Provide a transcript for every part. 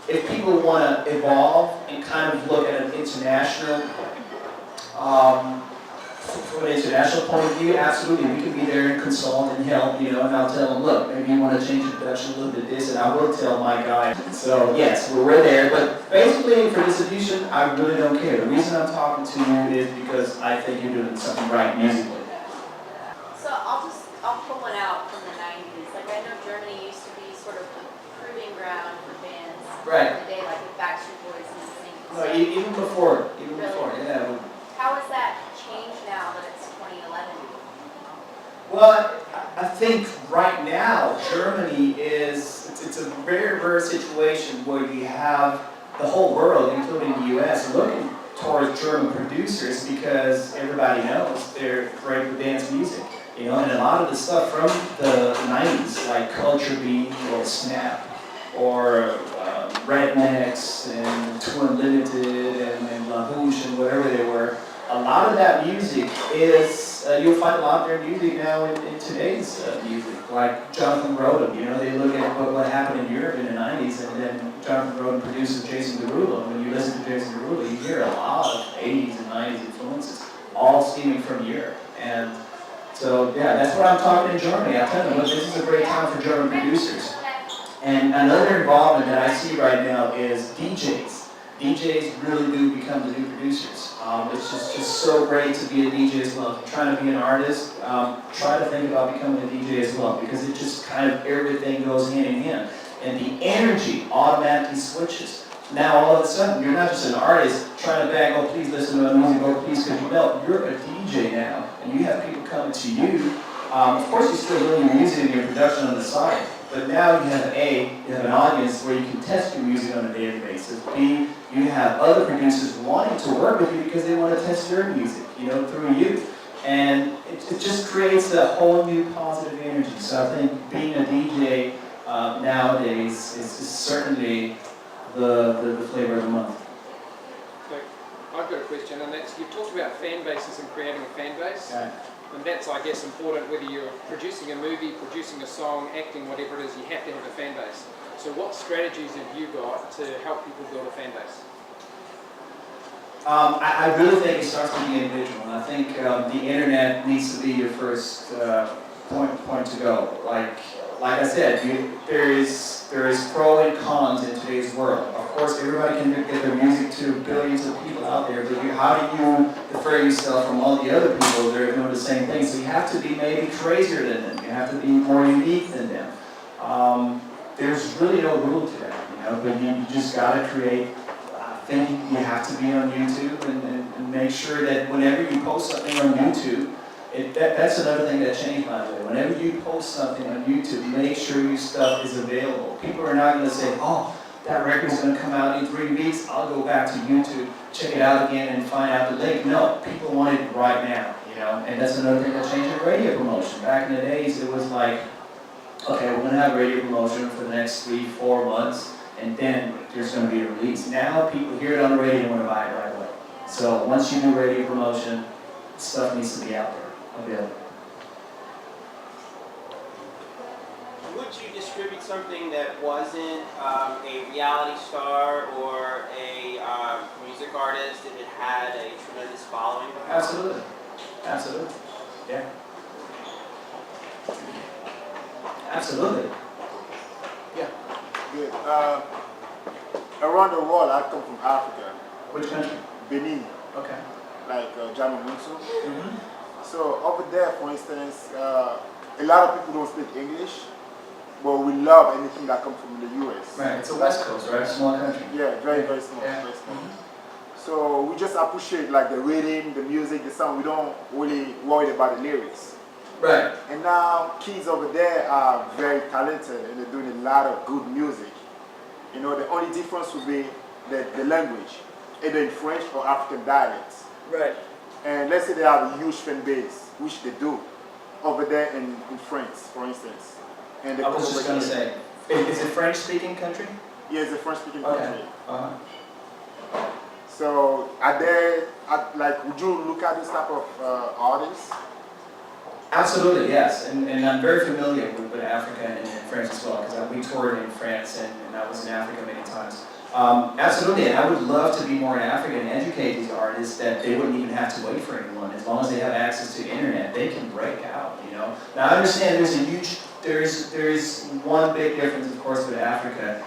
if people want to evolve and kind of look at an international, from an international point of view, absolutely, we can be there and consult and help, and I'll tell them, look, maybe you want to change the production a little bit this, and I will tell my guy. So yes, we're there, but basically for distribution, I really don't care. The reason I'm talking to you is because I think you're doing something right musically. So I'll pull one out from the 90s. Like I know Germany used to be sort of the proving ground for bands. Right. In the day, like with Backstreet Boys and NSYNC. No, even before, yeah. How has that changed now that it's 2011? Well, I think right now, Germany it's a very rare situation where you have the whole world, including the US, looking towards German producers because everybody knows they're great with dance music. And a lot of the stuff from the 90s, like Culture Beat or Snap, or Rednecks and Two Unlimited and La Bouche and whatever they were, a lot of that music is, you'll find a lot of their music now in today's music, like Jonathan Roden. They look at what happened in Europe in the 90s, and then Jonathan Roden produces Jason Derulo. When you listen to Jason Derulo, you hear a lot of 80s and 90s influences, all stemming from Europe. And so, yeah, that's what I'm talking in Germany. I tell them, look, this is a great time for German producers. And another involvement that I see right now is DJs. DJs really do become the new producers. It's just so great to be a DJ as well. If you're trying to be an artist, try to think about becoming a DJ as well, because it just kind of everything goes hand in hand. And the energy automatically switches. Now all of a sudden, you're not just an artist trying to bag, oh please listen to my music, oh please could you know, you're a DJ now, and you have people coming to you. Of course you're still doing your music and your production on the side, but now you have an audience where you can test your music on a daily basis. B, you have other producers wanting to work with you because they want to test your music, through you. And it just creates a whole new positive energy. So I think being a DJ nowadays is certainly the flavor of the month. So I've got a question, and that's, you've talked about fan bases and creating a fan base. Okay. And that's, I guess, important whether you're producing a movie, producing a song, acting, whatever it is, you have to have a fan base. So what strategies have you got to help people build a fan base? I really think it starts with the individual, and I think the internet needs to be your first point to go. Like I said, there is pro and cons in today's world. Of course, everybody can get their music to billions of people out there, but how do you differ yourself from all the other people that are doing the same thing? So you have to be maybe crazier than them. You have to be more unique than them. There's really no rule to that, but you just got to create. I think you have to be on YouTube and make sure that whenever you post something on YouTube, that's another thing that changed, by the way. Whenever you post something on YouTube, make sure your stuff is available. People are not going to say, oh, that record's going to come out in 3 weeks, I'll go back to YouTube, check it out again, and find out the link. No, people want it right now, and that's another thing that changed in radio promotion. Back in the days, it was like, okay, we're going to have radio promotion for the next 3-4 months, and then there's going to be a release. Now people hear it on the radio and want to buy it right away. So once you do radio promotion, stuff needs to be out there. Available. Would you distribute something that wasn't a reality star or a music artist if it had a tremendous following? Absolutely. Absolutely. Yeah. Absolutely. Yeah. Good. Around the world, I come from Africa. Which country? Benin. Okay. Like German Munsu. Mm-hmm. So over there, for instance, a lot of people don't speak English, but we love anything that comes from the US. Right, it's a West Coast, right? Small country. Yeah, very, very small. Yeah. Very small. Mm-hmm. So we just appreciate like the rhythm, the music, the sound. We don't really worry about the lyrics. Right. And now kids over there are very talented and they're doing a lot of good music. The only difference would be the language, either in French or African dialects. Right. And let's say they have a huge fan base, which they do, over there in France, for instance. And I was just going to say, is it French-speaking country? Yeah, it's a French-speaking Okay. country. Uh-huh. So, would you look at this type of artists? Absolutely, yes, and I'm very familiar with Africa and France as well, because we toured in France and I was in Africa many times. Absolutely, and I would love to be more in Africa and educate these artists that they wouldn't even have to wait for anyone. As long as they have access to the internet, they can break out, you know. Now I understand there's one big difference, of course, with Africa,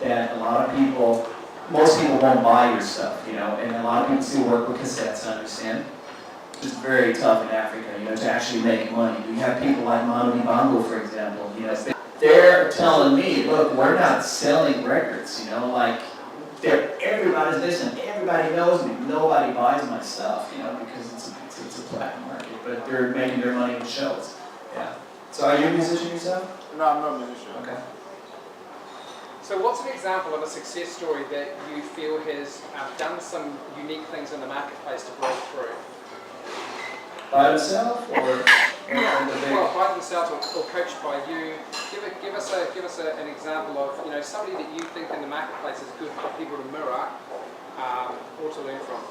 that a lot of people, most people won't buy your stuff, you know, and a lot of people still work with cassettes, I understand. It's very tough in Africa, you know, to actually make money. You have people like Manu Dibango, for example, you know, they're telling me, look, we're not selling records, you know, like, everybody's listening, everybody knows me, nobody buys my stuff, you know, because it's a platinum market, but they're making their money in shows, yeah. So are you a musician yourself? No, I'm not a musician. Okay. So what's an example of a success story that you feel has done some unique things in the marketplace to break through? By themselves or Yeah. the big? Well, by themselves or coached by you. Give us an example of, you know, somebody that you think in the marketplace is good for people to mirror or to learn from.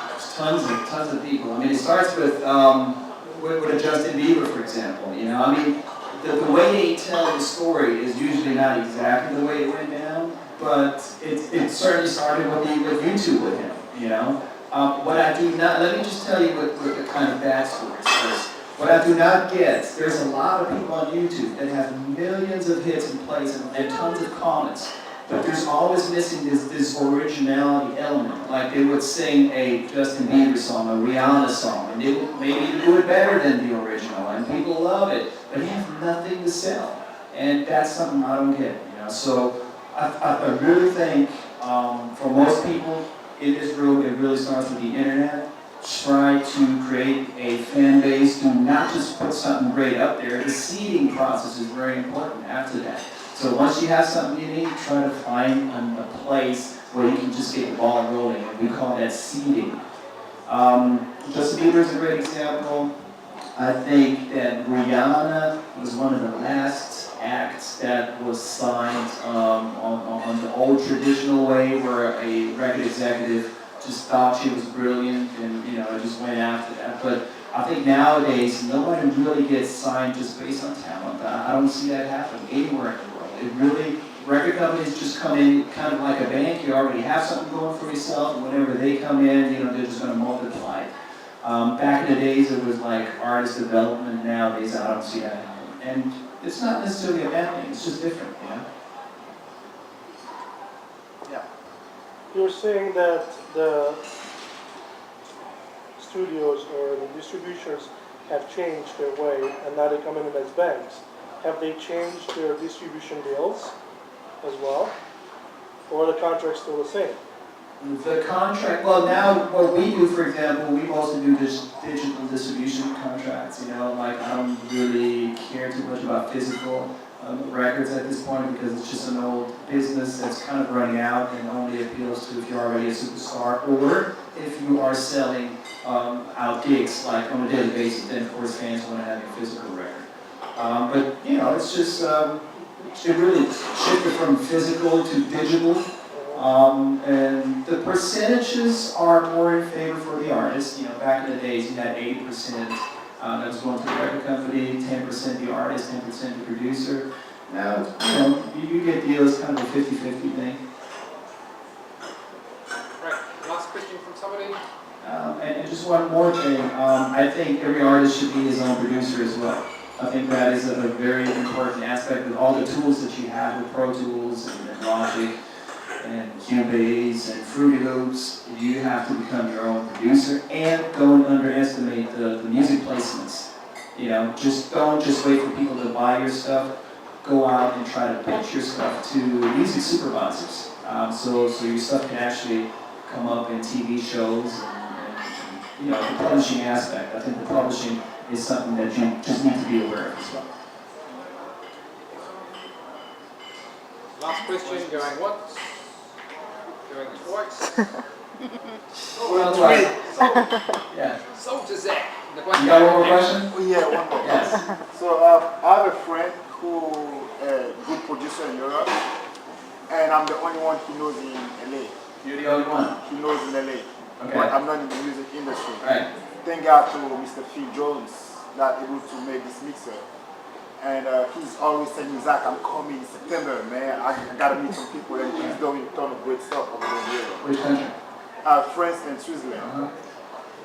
There's tons of people. I mean, it starts with a Justin Bieber, for example. You know, I mean, the way they tell the story is usually not exactly the way it went down, but it certainly started with YouTube with him. You know. What I do not, let me just tell you what the kind of backstory is. What I do not get, there's a lot of people on YouTube that have millions of hits and plays and tons of comments, but there's always missing this originality element. Like they would sing a Justin Bieber song, a Rihanna song, and they would maybe do it better than the original, and people love it, but they have nothing to sell. And that's something I don't get, you know. So I really think for most people, in this room, it really starts with the internet. Try to create a fan base. Do not just put something great up there. The seeding process is very important after that. So once you have something you need, try to find a place where you can just get the ball rolling. And we call that seeding. Justin Bieber is a great example. I think that Rihanna was one of the last acts that was signed on the old traditional way, where a record executive just thought she was brilliant and, you know, just went after that. But I think nowadays nobody really gets signed just based on talent. I don't see that happening anywhere in the world. It really, record companies just come in kind of like a bank. You already have something going for yourself, and whenever they come in, you know, they're just going to multiply it. Back in the days, it was like artist development. Nowadays, I don't see that happening. And it's not necessarily a bad thing, it's just different, you know? Yeah. You're saying that the studios or the distributors have changed their way and now they come in as banks. Have they changed their distribution deals as well? Or are the contracts still the same? The contract, well now what we do, for example, we also do this digital distribution contracts, you know, like I don't really care too much about physical records at this point because it's just an old business that's kind of running out and only appeals to if you're already a superstar or if you are selling out gigs like on a daily basis, then of course fans want to have a physical record. But you know, it's just, it really shifted from physical to digital. And the percentages are more in favor for the artist. You know, back in the days, you had 80% that was going to the record company, 10% the artist, 10% the producer. Now, you know, you get deals kind of a 50-50 thing. Right, last question from somebody. And just one more thing, I think every artist should be his own producer as well. I think that is a very important aspect with all the tools that you have with Pro Tools and Logic and Cubase and Fruity Loops. You have to become your own producer and don't underestimate the music placements. You know, don't just wait for people to buy your stuff. Go out and try to pitch your stuff to music supervisors. So your stuff can actually come up in TV shows and you know, the publishing aspect. I think the publishing is something that you just need to be aware of as well. Last question, going once, going twice. Yeah. So to Zach. You got one more question? Oh, yeah, one more. Yes. So I have a friend who is a good producer in Europe, and I'm the only one he knows in LA. You're the only one. He knows in LA. but Okay. I'm not in the music industry. Right. Thank God to Mr. Phil Jones that able to make this mixer. And he's always telling me, Zach, I'm coming in September, man. I gotta meet some people, and he's doing a ton of great stuff over there in Europe. Which country? France and Switzerland, Uh-huh.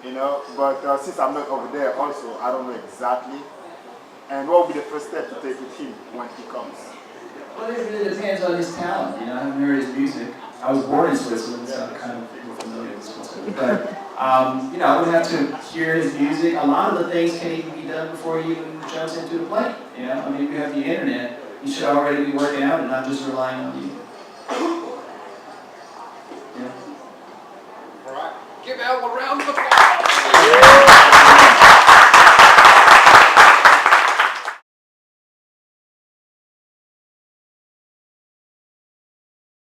you know. But since I'm not over there, also I don't know exactly. And what will be the first step to take with him when he comes? Well, it really depends on his talent. You know, I haven't heard his music. I was born in Switzerland, so I'm kind of familiar with Switzerland. But, you know, I would have to hear his music. A lot of the things can even be done before he even jumps into the plane. You know, I mean, if you have the internet, you should already be working out and not just relying on you. Yeah. All right. Give Al a round of applause.